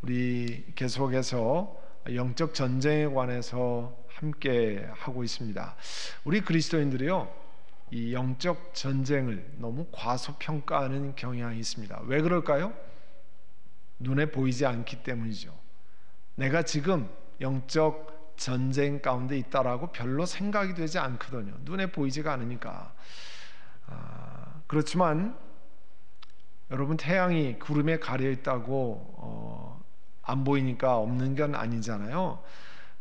우리 계속해서 영적 전쟁에 관해서 함께 하고 있습니다. 우리 그리스도인들이요, 이 영적 전쟁을 너무 과소평가하는 경향이 있습니다. 왜 그럴까요? 눈에 보이지 않기 때문이죠. 내가 지금 영적 전쟁 가운데 있다라고 별로 생각이 되지 않거든요. 눈에 보이지가 않으니까. 그렇지만 여러분, 태양이 구름에 가려 있다고 안 보이니까 없는 건 아니잖아요.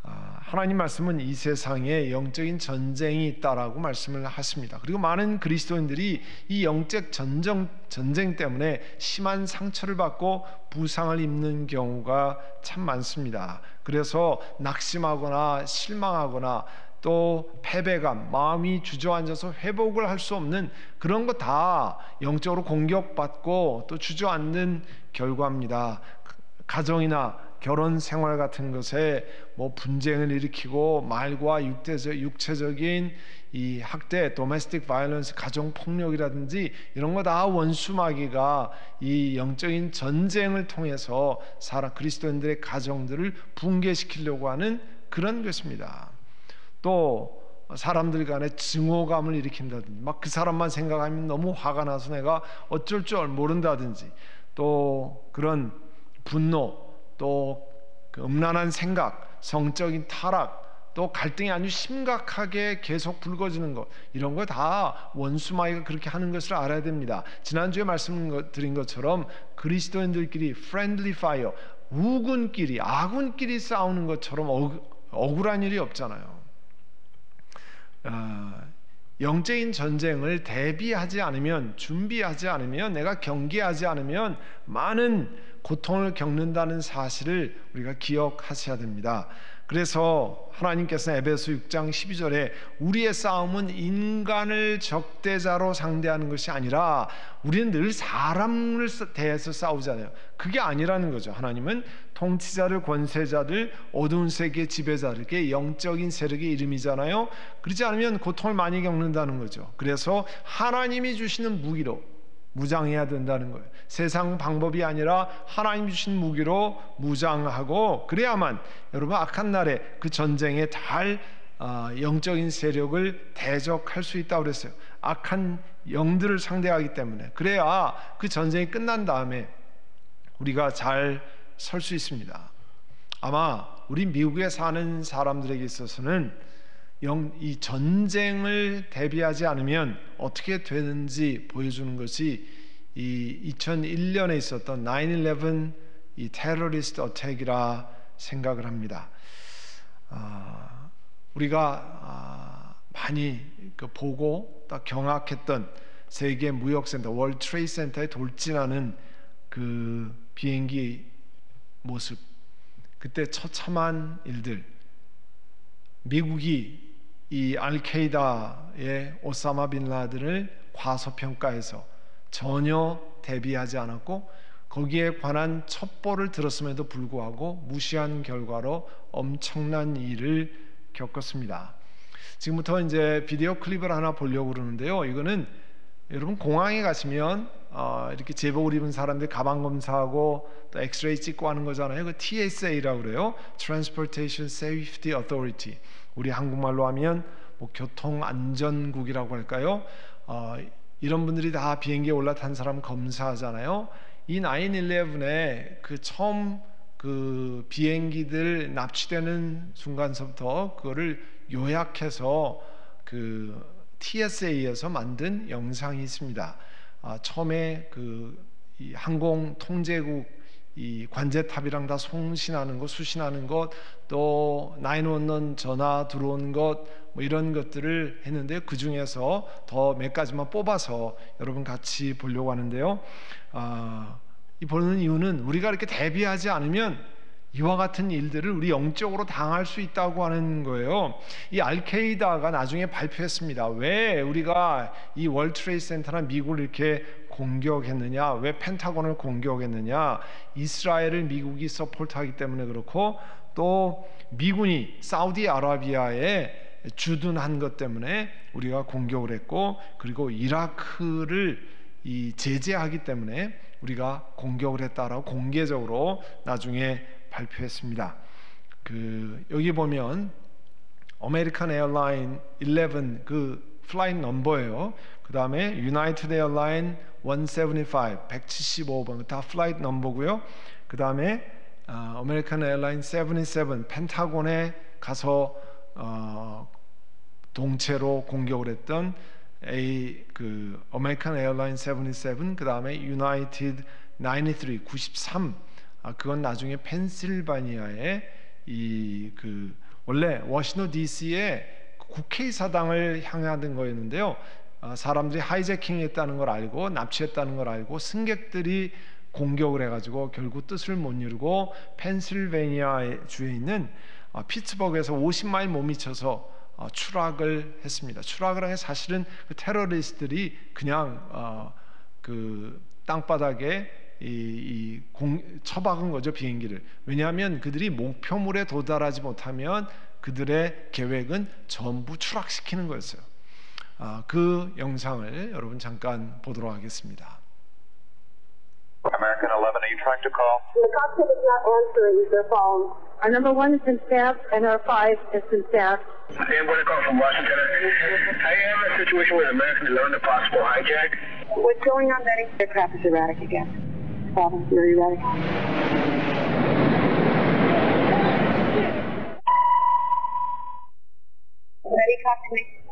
하나님 말씀은 이 세상에 영적인 전쟁이 있다라고 말씀을 하십니다. 그리고 많은 그리스도인들이 이 영적 전쟁 때문에 심한 상처를 받고 부상을 입는 경우가 참 많습니다. 그래서 낙심하거나 실망하거나 또 패배감, 마음이 주저앉아서 회복을 할 수 없는 그런 거 다 영적으로 공격받고 또 주저앉는 결과입니다. 가정이나 결혼 생활 같은 것에 분쟁을 일으키고 말과 육체적인 이 학대, domestic violence, 가정 폭력이라든지 이런 거 다 원수마귀가 이 영적인 전쟁을 통해서 그리스도인들의 가정들을 붕괴시키려고 하는 그런 것입니다. 또 사람들 간에 증오감을 일으킨다든지, 막 그 사람만 생각하면 너무 화가 나서 내가 어쩔 줄 모른다든지, 또 그런 분노, 또 그 음란한 생각, 성적인 타락, 또 갈등이 아주 심각하게 계속 불거지는 것, 이런 거 다 원수마귀가 그렇게 하는 것을 알아야 됩니다. 지난주에 말씀드린 것처럼 그리스도인들끼리 friendly fire, 우군끼리, 아군끼리 싸우는 것처럼 억울한 일이 없잖아요. 영적인 전쟁을 대비하지 않으면, 준비하지 않으면, 내가 경계하지 않으면 많은 고통을 겪는다는 사실을 우리가 기억하셔야 됩니다. 그래서 하나님께서 에베소 6장 12절에 우리의 싸움은 인간을 적대자로 상대하는 것이 아니라, 우리는 늘 사람을 대해서 싸우잖아요. 그게 아니라는 거죠. 하나님은 통치자들, 권세자들, 어두운 세계의 지배자들께 영적인 세력의 이름이잖아요. 그렇지 않으면 고통을 많이 겪는다는 거죠. 그래서 하나님이 주시는 무기로 무장해야 된다는 거예요. 세상 방법이 아니라 하나님 주신 무기로 무장하고, 그래야만 여러분 악한 날에 그 전쟁에 잘 영적인 세력을 대적할 수 있다고 그랬어요. 악한 영들을 상대하기 때문에. 그래야 그 전쟁이 끝난 다음에 우리가 잘 설 수 있습니다. 아마 우리 미국에 사는 사람들에게 있어서는 이 전쟁을 대비하지 않으면 어떻게 되는지 보여주는 것이 이 2001년에 있었던 9/11 이 테러리스트 어택이라 생각을 합니다. 우리가 많이 보고 또 경악했던 세계 무역센터 월드 트레이드 센터에 돌진하는 그 비행기 모습, 그때 처참한 일들, 미국이 이 알케이다의 오사마 빈 라든을 과소평가해서 전혀 대비하지 않았고, 거기에 관한 첩보를 들었음에도 불구하고 무시한 결과로 엄청난 일을 겪었습니다. 지금부터 이제 비디오 클립을 하나 보려고 그러는데요. 이거는 여러분 공항에 가시면 이렇게 제복을 입은 사람들 가방 검사하고 또 엑스레이 찍고 하는 거잖아요. 그 TSA라고 그래요. Transportation Safety Authority. 우리 한국말로 하면 교통안전국이라고 할까요? 이런 분들이 다 비행기에 올라탄 사람 검사하잖아요. 이 9/11에 그 처음 그 비행기들 납치되는 순간서부터 그거를 요약해서 그 TSA에서 만든 영상이 있습니다. 처음에 이 항공 통제국 이 관제탑이랑 다 송신하는 것, 수신하는 것, 또 911 전화 들어온 것, 이런 것들을 했는데, 그 중에서 더 몇 가지만 뽑아서 여러분 같이 보려고 하는데요. 이 보는 이유는 우리가 이렇게 대비하지 않으면 이와 같은 일들을 우리 영적으로 당할 수 있다고 하는 거예요. 이 알케이다가 나중에 발표했습니다. 왜 우리가 이 월드 트레이드 센터나 미국을 이렇게 공격했느냐, 왜 펜타곤을 공격했느냐, 이스라엘을 미국이 서포트하기 때문에 그렇고, 또 미군이 사우디아라비아에 주둔한 것 때문에 우리가 공격을 했고, 그리고 이라크를 제재하기 때문에 우리가 공격을 했다라고 공개적으로 나중에 발표했습니다. 여기 보면 아메리칸 에어라인 11 그 플라이트 넘버예요. 그 다음에 유나이티드 에어라인 175 175번 다 플라이트 넘버고요. 그 다음에 아메리칸 에어라인 77 펜타곤에 가서 동체로 공격을 했던 아메리칸 에어라인 77 그 다음에 유나이티드 93 그건 나중에 펜실바니아의 원래 워싱턴 DC의 국회의사당을 향하던 거였는데요. 사람들이 하이제킹했다는 걸 알고 납치했다는 걸 알고 승객들이 공격을 해가지고 결국 뜻을 못 이루고 펜실베니아 주에 있는 피츠버그에서 50마일 못 미쳐서 추락을 했습니다. 추락을 한 게 사실은 그 테러리스트들이 그냥 땅바닥에 처박은 거죠, 비행기를. 왜냐하면 그들이 목표물에 도달하지 못하면 그들의 계획은 전부 추락시키는 거였어요. 그 영상을 여러분 잠깐 보도록 하겠습니다. American 11, are you trying to call? The cockpit is not answering their phone. Our number 1 has been staffed and our 5 has been staffed. I'm going to call from Washington. I am in a situation with American 11, a possible hijack. What's going on, Betty? The aircraft is erratic again. Problem, very erratic. Betty, talk to me.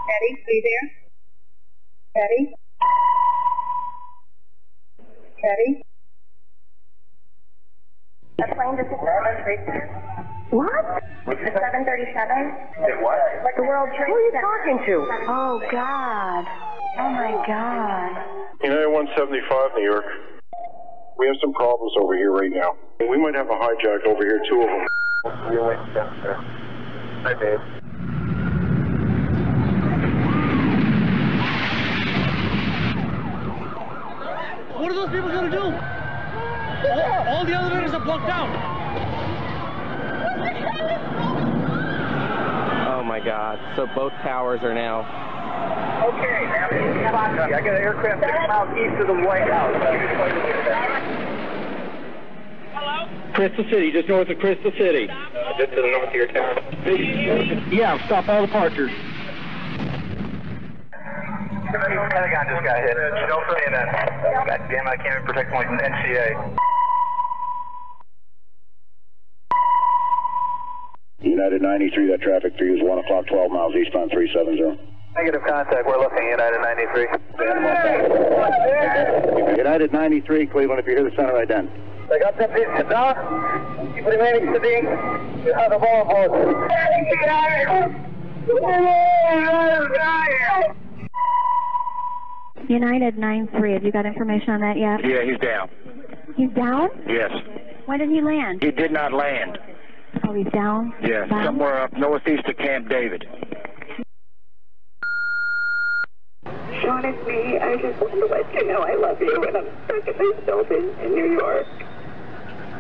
Betty, are you there? Betty? Betty? A plane just What? The 737? What? Like the World Trade Who are you Center. talking to? Oh, God. Oh, my God. United 175, New York. We have some problems over here right now. We might have a hijack over here, 2 of them. Hi, Dave. What are those people going to do? All the elevators are blocked out. Oh my God. So both towers are now. Okay, I got an aircraft 6 miles east of the White House. Hello? Crystal City, just north of Crystal City. Just to the north of your town. Yeah, stop all departures. Pentagon just got hit. No CNN. God damn it, I can't even protect my NCA. United 93, that traffic for you is 1 o'clock, 12 miles eastbound 370. Negative contact, we're looking United 93. United 93, Cleveland, if you hear the center ident. I got the pizza down. Keep remaining sitting. You have the ball board. United 93, have you got information on that yet? Yeah, he's down. He's down? Yes. When did he land? He did not land. Oh, he's down? Yes, Down? somewhere up northeast of Camp David. Sean, it's me. I just want to let you know I love you, and I'm stuck in this building in New York.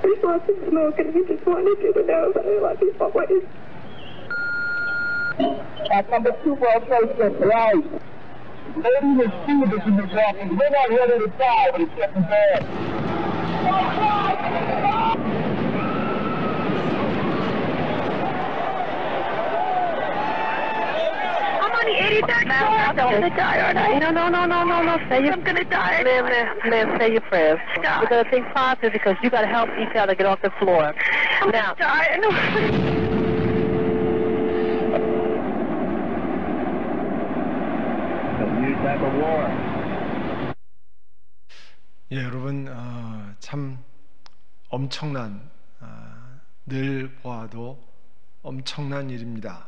There's lots of smoke, and I just wanted you to know that I love you always. At number 2 World Trade Center, right. Lady is Stevens in the walking. We're not ready to die, but it's getting bad. I'm on the 83rd floor. I'm gonna die, aren't I? No. Say I'm gonna die. Ma'am, say your prayers. We're going to think positive because you got to help each other get off the floor. I'm Now, gonna die. 예, 여러분 참 엄청난 늘 보아도 엄청난 일입니다.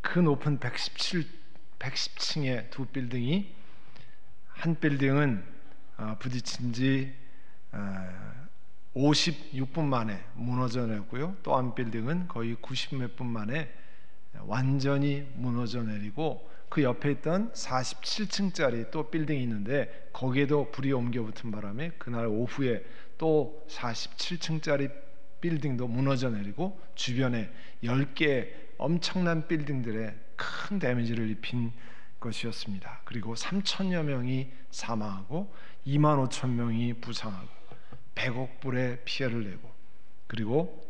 그 높은 110층의 두 빌딩이 한 빌딩은 부딪힌 지 56분 만에 무너져 내렸고요. 또 한 빌딩은 거의 90몇 분 만에 완전히 무너져 내리고 그 옆에 있던 47층짜리 또 빌딩이 있는데 거기에도 불이 옮겨 붙은 바람에 그날 오후에 또 47층짜리 빌딩도 무너져 내리고 주변에 10개의 엄청난 빌딩들에 큰 데미지를 입힌 것이었습니다. 그리고 3천여 명이 사망하고 2만 5천 명이 부상하고 100억 불의 피해를 내고, 그리고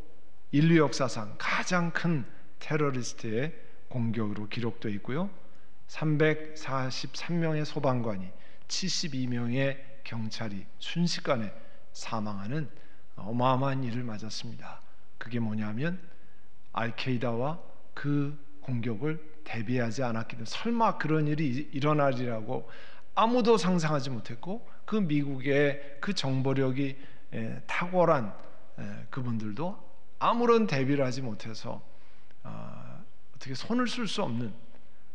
인류 역사상 가장 큰 테러리스트의 공격으로 기록되어 있고요. 343명의 소방관이 72명의 경찰이 순식간에 사망하는 어마어마한 일을 맞았습니다. 그게 뭐냐면 알케이다와 그 공격을 대비하지 않았기 때문에, 설마 그런 일이 일어나리라고 아무도 상상하지 못했고, 그 미국의 그 정보력이 탁월한 그분들도 아무런 대비를 하지 못해서 어떻게 손을 쓸 수 없는,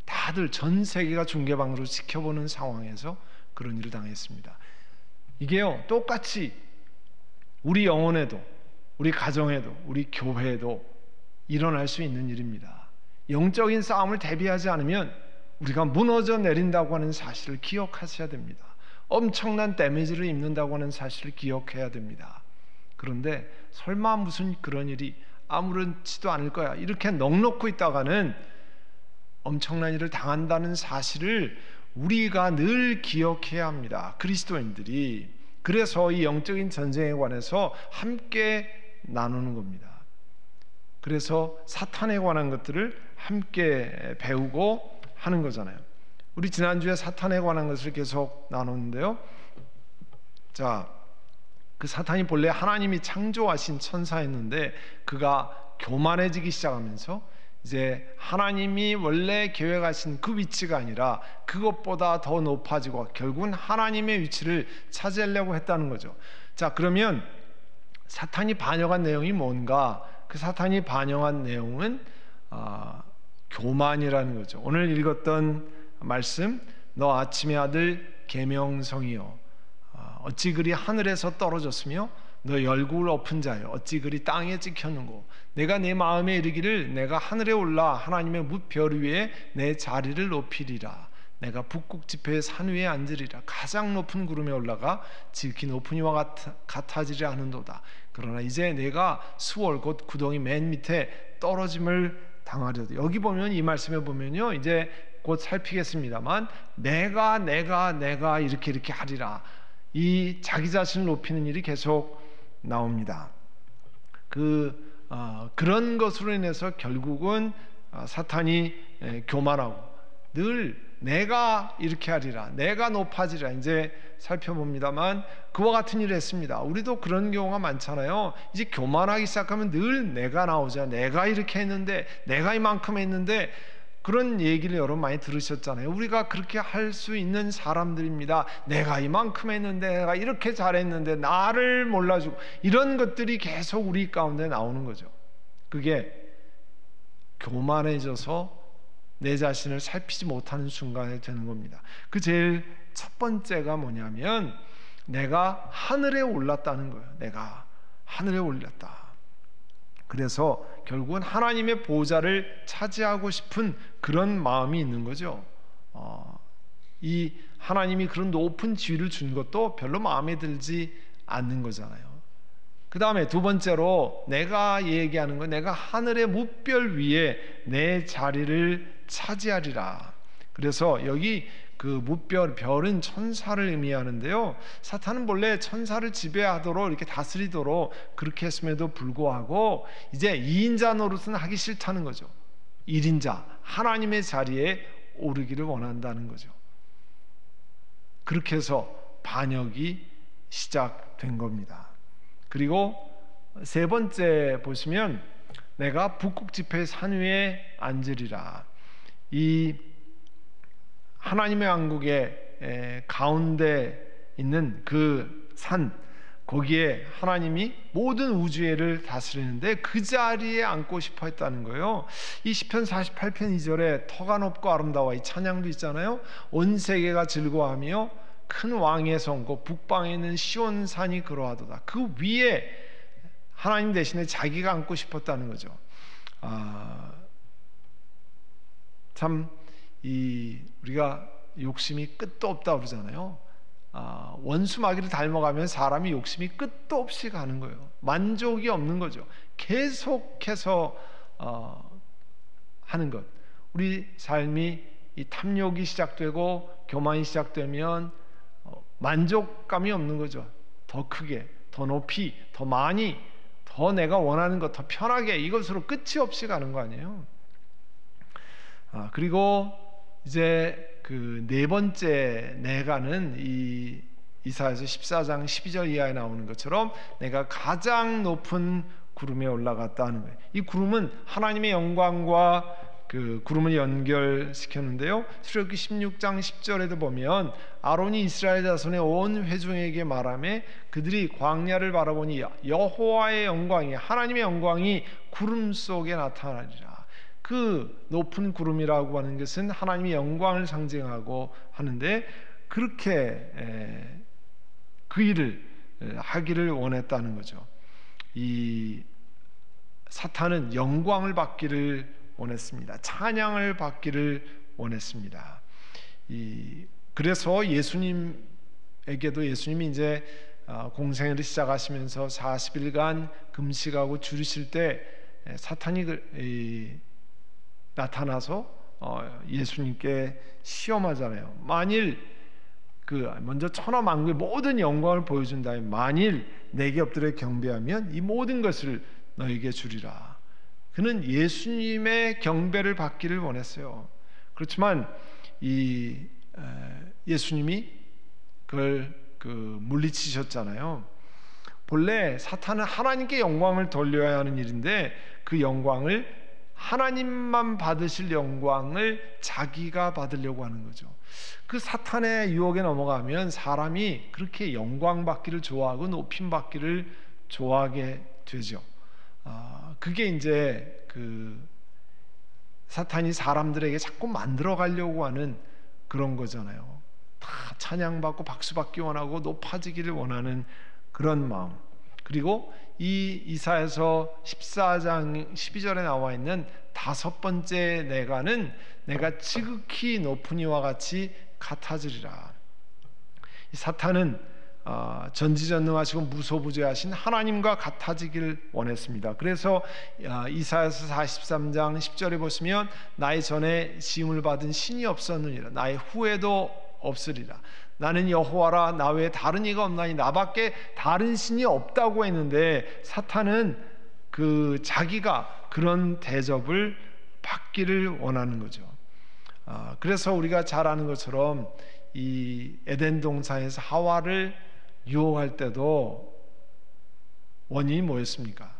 다들 전 세계가 중계방으로 지켜보는 상황에서 그런 일을 당했습니다. 이게요, 똑같이 우리 영혼에도, 우리 가정에도, 우리 교회에도 일어날 수 있는 일입니다. 영적인 싸움을 대비하지 않으면 우리가 무너져 내린다고 하는 사실을 기억하셔야 됩니다. 엄청난 데미지를 입는다고 하는 사실을 기억해야 됩니다. 그런데 설마 무슨 그런 일이 아무렇지도 않을 거야, 이렇게 넋놓고 있다가는 엄청난 일을 당한다는 사실을 우리가 늘 기억해야 합니다. 그리스도인들이. 그래서 이 영적인 전쟁에 관해서 함께 나누는 겁니다. 그래서 사탄에 관한 것들을 함께 배우고 하는 거잖아요. 우리 지난주에 사탄에 관한 것을 계속 나눴는데요. 자, 그 사탄이 본래 하나님이 창조하신 천사였는데 그가 교만해지기 시작하면서 이제 하나님이 원래 계획하신 그 위치가 아니라 그것보다 더 높아지고 결국은 하나님의 위치를 차지하려고 했다는 거죠. 자, 그러면 사탄이 반영한 내용이 뭔가? 그 사탄이 반영한 내용은 교만이라는 거죠. 오늘 읽었던 말씀, 너 아침의 아들 계명성이여 어찌 그리 하늘에서 떨어졌으며 너 열국을 엎은 자여 어찌 그리 땅에 찍혔는고, 내가 내 마음에 이르기를 내가 하늘에 올라 하나님의 뭇별 위에 내 자리를 높이리라. 내가 북극 지폐의 산 위에 앉으리라. 가장 높은 구름에 올라가 지극히 높은 이와 같아지리 하는도다. 그러나 이제 내가 수월 곧 구덩이 맨 밑에 떨어짐을 당하려다. 여기 보면, 이 말씀에 보면요, 이제 곧 살피겠습니다만 내가 이렇게 하리라. 이 자기 자신을 높이는 일이 계속 나옵니다. 그런 것으로 인해서 결국은 사탄이 교만하고 늘 내가 이렇게 하리라, 내가 높아지리라 이제 살펴봅니다만 그와 같은 일을 했습니다. 우리도 그런 경우가 많잖아요. 이제 교만하기 시작하면 늘 내가 나오자. 내가 이렇게 했는데, 내가 이만큼 했는데, 그런 얘기를 여러분 많이 들으셨잖아요. 우리가 그렇게 할 수 있는 사람들입니다. 내가 이만큼 했는데, 내가 이렇게 잘했는데 나를 몰라주고, 이런 것들이 계속 우리 가운데 나오는 거죠. 그게 교만해져서 내 자신을 살피지 못하는 순간에 되는 겁니다. 그 제일 첫 번째가 뭐냐면 내가 하늘에 올랐다는 거예요. 내가 하늘에 올랐다. 그래서 결국은 하나님의 보좌를 차지하고 싶은 그런 마음이 있는 거죠. 이 하나님이 그런 높은 지위를 준 것도 별로 마음에 들지 않는 거잖아요. 그 다음에 두 번째로 내가 얘기하는 건 내가 하늘의 뭇별 위에 내 자리를 차지하리라. 그래서 여기 그 뭇별, 별은 천사를 의미하는데요. 사탄은 본래 천사를 지배하도록 이렇게 다스리도록 그렇게 했음에도 불구하고 이제 2인자 노릇은 하기 싫다는 거죠. 1인자 하나님의 자리에 오르기를 원한다는 거죠. 그렇게 해서 반역이 시작된 겁니다. 그리고 세 번째 보시면 내가 북극 지폐의 산 위에 앉으리라. 이 하나님의 왕국의 가운데 있는 그 산, 거기에 하나님이 모든 우주를 다스리는데 그 자리에 앉고 싶어 했다는 거예요. 이 시편 48편 2절에 터가 높고 아름다워, 이 찬양도 있잖아요. 온 세계가 즐거워하며 큰 왕의 성 곧 북방에 있는 시온산이 그러하도다. 그 위에 하나님 대신에 자기가 앉고 싶었다는 거죠. 참 우리가 욕심이 끝도 없다 그러잖아요. 원수마귀를 닮아가면 사람이 욕심이 끝도 없이 가는 거예요. 만족이 없는 거죠. 계속해서 하는 것. 우리 삶이 이 탐욕이 시작되고 교만이 시작되면 만족감이 없는 거죠. 더 크게, 더 높이, 더 많이, 더 내가 원하는 것, 더 편하게, 이것으로 끝이 없이 가는 거 아니에요. 그리고 이제 그 네 번째 내가는 이 이사야서 14장 12절 이하에 나오는 것처럼 내가 가장 높은 구름에 올라갔다 하는 거예요. 이 구름은 하나님의 영광과 그 구름을 연결시켰는데요. 출애굽기 16장 10절에도 보면 아론이 이스라엘 자손의 온 회중에게 말하며 그들이 광야를 바라보니 여호와의 영광이, 하나님의 영광이 구름 속에 나타나리라. 그 높은 구름이라고 하는 것은 하나님의 영광을 상징하고 하는데, 그렇게 그 일을 하기를 원했다는 거죠. 이 사탄은 영광을 받기를 원했습니다. 찬양을 받기를 원했습니다. 그래서 예수님에게도, 예수님이 이제 공생애를 시작하시면서 40일간 금식하고 줄이실 때 사탄이 나타나서 예수님께 시험하잖아요. 만일 먼저 천하만국의 모든 영광을 보여준다면 만일 내게 엎드려 경배하면 이 모든 것을 너에게 주리라. 그는 예수님의 경배를 받기를 원했어요. 그렇지만 예수님이 그걸 물리치셨잖아요. 본래 사탄은 하나님께 영광을 돌려야 하는 일인데 그 영광을, 하나님만 받으실 영광을 자기가 받으려고 하는 거죠. 그 사탄의 유혹에 넘어가면 사람이 그렇게 영광 받기를 좋아하고 높임 받기를 좋아하게 되죠. 그게 이제 사탄이 사람들에게 자꾸 만들어 가려고 하는 그런 거잖아요. 다 찬양받고 박수받기 원하고 높아지기를 원하는 그런 마음. 그리고 이 이사야서 14장 12절에 나와 있는 다섯 번째 내가는 내가 지극히 높은 이와 같이 같아지리라. 이 사탄은 전지전능하시고 무소부재하신 하나님과 같아지길 원했습니다. 그래서 이사야서 43장 10절에 보시면 나의 전에 시험을 받은 신이 없었느니라, 나의 후에도 없으리라. 나는 여호와라, 나 외에 다른 이가 없나니 나밖에 다른 신이 없다고 했는데, 사탄은 자기가 그런 대접을 받기를 원하는 거죠. 그래서 우리가 잘 아는 것처럼 이 에덴 동산에서 하와를 유혹할 때도 원인이 뭐였습니까?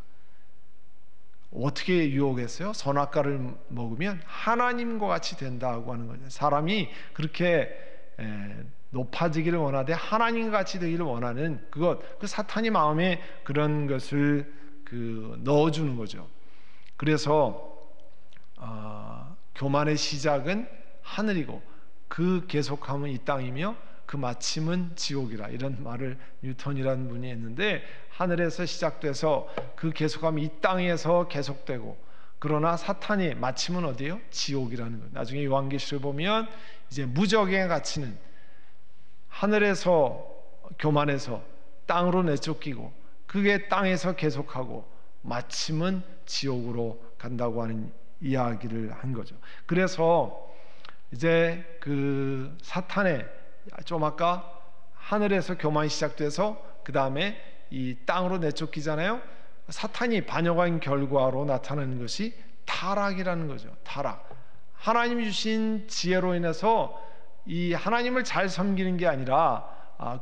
어떻게 유혹했어요? 선악과를 먹으면 하나님과 같이 된다고 하는 거죠. 사람이 그렇게 높아지기를 원하되 하나님과 같이 되기를 원하는 그 사탄이 마음에 그런 것을 넣어주는 거죠. 그래서 교만의 시작은 하늘이고 그 계속함은 이 땅이며 그 마침은 지옥이라, 이런 말을 뉴턴이라는 분이 했는데, 하늘에서 시작돼서 그 계속함이 이 땅에서 계속되고, 그러나 사탄의 마침은 어디예요? 지옥이라는 거예요. 나중에 요한계시를 보면 이제 무적에 갇히는, 하늘에서 교만해서 땅으로 내쫓기고 그게 땅에서 계속하고 마침은 지옥으로 간다고 하는 이야기를 한 거죠. 그래서 이제 사탄의 좀 아까 하늘에서 교만이 시작돼서 그 다음에 이 땅으로 내쫓기잖아요. 사탄이 반역한 결과로 나타나는 것이 타락이라는 거죠. 타락. 하나님이 주신 지혜로 인해서 이 하나님을 잘 섬기는 게 아니라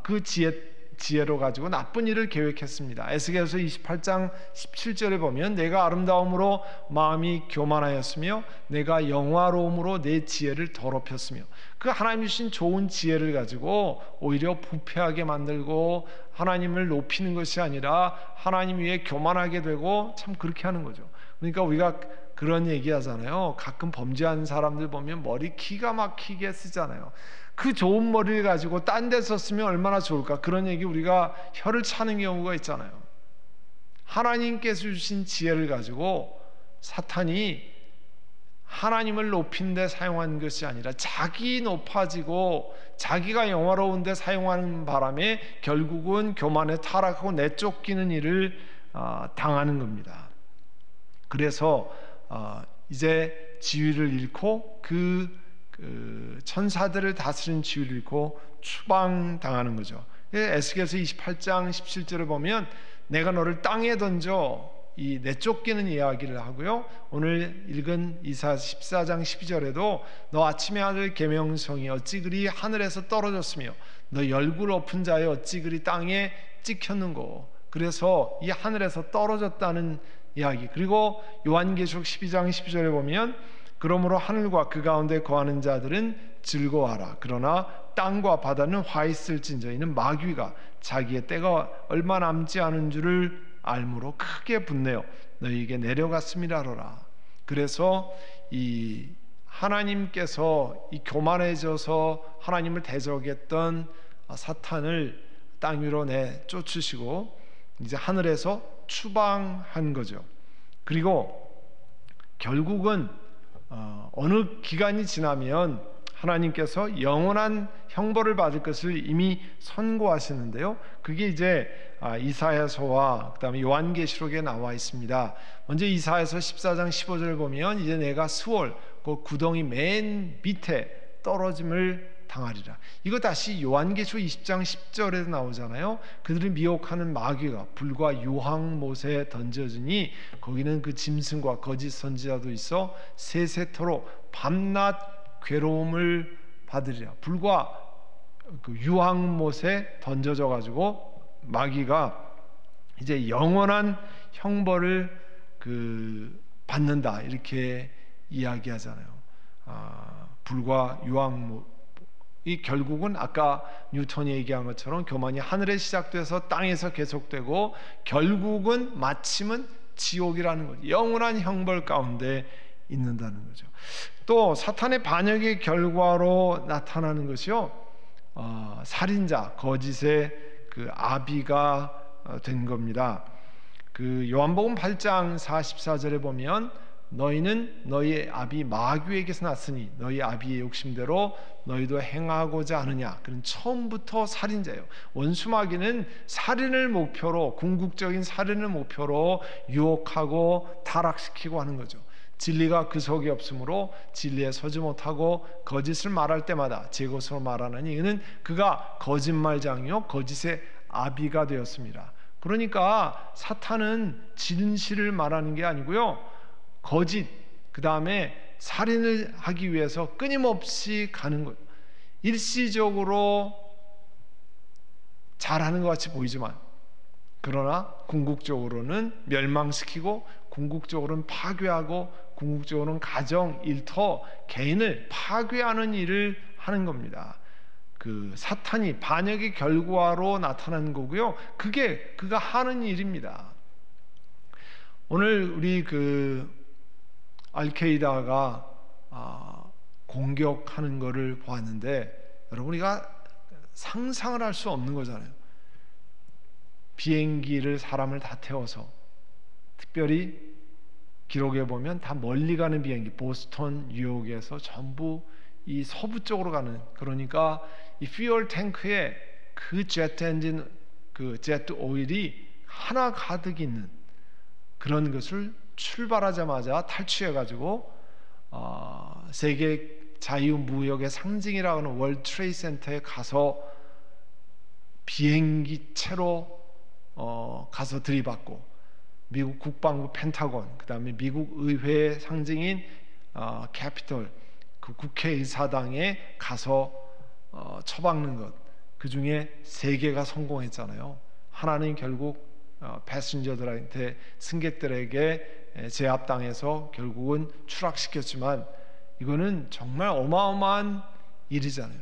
그 지혜로 가지고 나쁜 일을 계획했습니다. 에스겔서 28장 17절에 보면 내가 아름다움으로 마음이 교만하였으며 내가 영화로움으로 내 지혜를 더럽혔으며, 그 하나님 주신 좋은 지혜를 가지고 오히려 부패하게 만들고 하나님을 높이는 것이 아니라 하나님 위에 교만하게 되고, 참 그렇게 하는 거죠. 그러니까 우리가 그런 얘기 하잖아요. 가끔 범죄하는 사람들 보면 머리 기가 막히게 쓰잖아요. 그 좋은 머리를 가지고 딴 데 썼으면 얼마나 좋을까, 그런 얘기 우리가 혀를 차는 경우가 있잖아요. 하나님께서 주신 지혜를 가지고 사탄이 하나님을 높인 데 사용한 것이 아니라 자기 높아지고 자기가 영화로운 데 사용하는 바람에 결국은 교만에 타락하고 내쫓기는 일을 당하는 겁니다. 그래서 이제 지위를 잃고 그 천사들을 다스린 지위를 잃고 추방당하는 거죠. 에스겔서 28장 17절을 보면 내가 너를 땅에 던져 이 내쫓기는 이야기를 하고요. 오늘 읽은 이사 14장 12절에도 너 아침의 아들 계명성이 어찌 그리 하늘에서 떨어졌으며 너 열굴 엎은 자의 어찌 그리 땅에 찍혔는고. 그래서 이 하늘에서 떨어졌다는 이야기. 그리고 요한계시록 12장 12절에 보면 그러므로 하늘과 그 가운데 거하는 자들은 즐거워하라. 그러나 땅과 바다는 화 있을진저 이는 마귀가 자기의 때가 얼마 남지 않은 줄을 알므로 크게 분내어 너희에게 내려갔음이라 하라. 그래서 이 하나님께서 이 교만해져서 하나님을 대적했던 사탄을 땅 위로 내쫓으시고 이제 하늘에서 추방한 거죠. 그리고 결국은 어느 기간이 지나면 하나님께서 영원한 형벌을 받을 것을 이미 선고하시는데요. 그게 이제 이사야서와 그다음에 요한계시록에 나와 있습니다. 먼저 이사야서 14장 15절을 보면 이제 내가 스월 그 구덩이 맨 밑에 떨어짐을 당하리라. 이거 다시 요한계시록 20장 10절에도 나오잖아요. 그들을 미혹하는 마귀가 불과 유황못에 던져지니 거기는 그 짐승과 거짓 선지자도 있어 세세토록 밤낮 괴로움을 받으리라. 불과 그 유황못에 던져져 가지고 마귀가 이제 영원한 형벌을 받는다 이렇게 이야기하잖아요. 불과 유황못 이 결국은 아까 뉴턴이 얘기한 것처럼 교만이 하늘에 시작돼서 땅에서 계속되고 결국은 마침은 지옥이라는 거죠. 영원한 형벌 가운데 있는다는 거죠. 또 사탄의 반역의 결과로 나타나는 것이요, 살인자, 거짓의 그 아비가 된 겁니다. 그 요한복음 8장 44절에 보면 너희는 너희의 아비 마귀에게서 났으니 너희 아비의 욕심대로 너희도 행하고자 하느냐. 그는 처음부터 살인자예요. 원수 마귀는 살인을 목표로, 궁극적인 살인을 목표로 유혹하고 타락시키고 하는 거죠. 진리가 그 속에 없으므로 진리에 서지 못하고 거짓을 말할 때마다 제 것으로 말하느니 이는 그가 거짓말장이요 거짓의 아비가 되었습니다. 그러니까 사탄은 진실을 말하는 게 아니고요, 거짓, 그 다음에 살인을 하기 위해서 끊임없이 가는 거예요. 일시적으로 잘하는 것 같이 보이지만 그러나 궁극적으로는 멸망시키고 궁극적으로는 파괴하고 궁극적으로는 가정, 일터, 개인을 파괴하는 일을 하는 겁니다. 그 사탄이 반역의 결과로 나타나는 거고요. 그게 그가 하는 일입니다. 오늘 우리 알케이다가 공격하는 것을 보았는데 여러분, 우리가 상상을 할 수 없는 거잖아요. 비행기를 사람을 다 태워서, 특별히 기록에 보면 다 멀리 가는 비행기, 보스턴, 뉴욕에서 전부 이 서부 쪽으로 가는, 그러니까 이 퓨얼 탱크에 그 제트 엔진, 그 제트 오일이 하나 가득 있는 그런 것을 출발하자마자 탈취해가지고 세계 자유무역의 상징이라고 하는 월드 트레이드 센터에 가서 비행기체로 가서 들이받고, 미국 국방부 펜타곤, 그 다음에 미국 의회의 상징인 캐피톨, 그 국회의사당에 가서 처박는 것, 그 중에 3개가 성공했잖아요. 하나는 결국 패신저들한테, 승객들에게 제압당해서 결국은 추락시켰지만 이거는 정말 어마어마한 일이잖아요.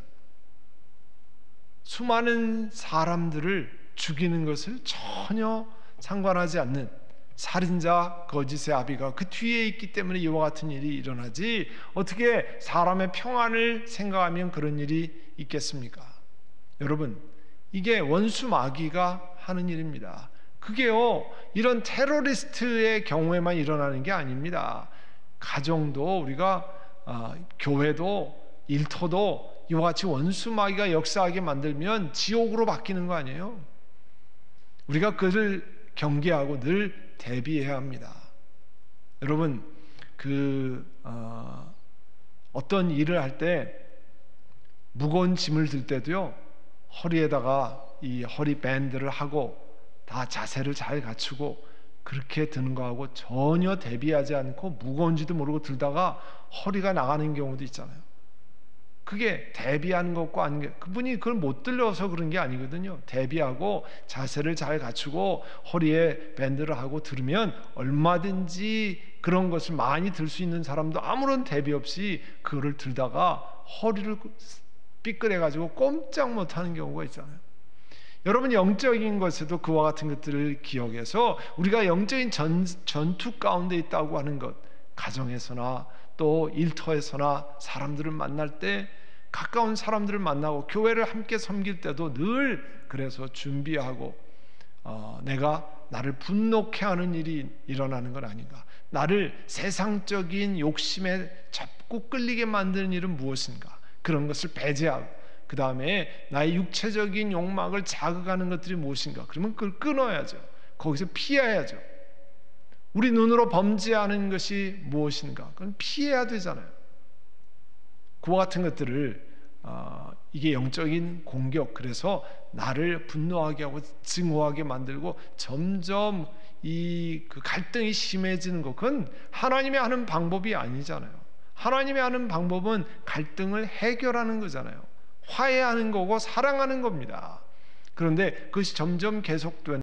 수많은 사람들을 죽이는 것을 전혀 상관하지 않는 살인자, 거짓의 아비가 그 뒤에 있기 때문에 이와 같은 일이 일어나지, 어떻게 사람의 평안을 생각하면 그런 일이 있겠습니까? 여러분, 이게 원수 마귀가 하는 일입니다. 그게요, 이런 테러리스트의 경우에만 일어나는 게 아닙니다. 가정도, 우리가 교회도, 일터도 이와 같이 원수 마귀가 역사하게 만들면 지옥으로 바뀌는 거 아니에요? 우리가 그를 경계하고 늘 대비해야 합니다. 여러분, 어떤 일을 할 때 무거운 짐을 들 때도요, 허리에다가 이 허리 밴드를 하고 다 자세를 잘 갖추고 그렇게 드는 거하고 전혀 대비하지 않고 무거운지도 모르고 들다가 허리가 나가는 경우도 있잖아요. 그게 대비하는 것과 아닌 게, 그분이 그걸 못 들려서 그런 게 아니거든요. 대비하고 자세를 잘 갖추고 허리에 밴드를 하고 들으면 얼마든지 그런 것을 많이 들 수 있는 사람도 아무런 대비 없이 그거를 들다가 허리를 삐끗해 가지고 꼼짝 못하는 경우가 있잖아요. 여러분, 영적인 것에도 그와 같은 것들을 기억해서 우리가 영적인 전투 가운데 있다고 하는 것, 가정에서나 또 일터에서나 사람들을 만날 때, 가까운 사람들을 만나고 교회를 함께 섬길 때도 늘 그래서 준비하고 내가 나를 분노케 하는 일이 일어나는 건 아닌가, 나를 세상적인 욕심에 잡고 끌리게 만드는 일은 무엇인가, 그런 것을 배제하고 그 다음에 나의 육체적인 욕망을 자극하는 것들이 무엇인가, 그러면 그걸 끊어야죠. 거기서 피해야죠. 우리 눈으로 범죄하는 것이 무엇인가, 그건 피해야 되잖아요. 그와 같은 것들을 이게 영적인 공격, 그래서 나를 분노하게 하고 증오하게 만들고 점점 그 갈등이 심해지는 것, 그건 하나님이 하는 방법이 아니잖아요. 하나님이 하는 방법은 갈등을 해결하는 거잖아요. 화해하는 거고 사랑하는 겁니다. 그런데 그것이 점점 계속되는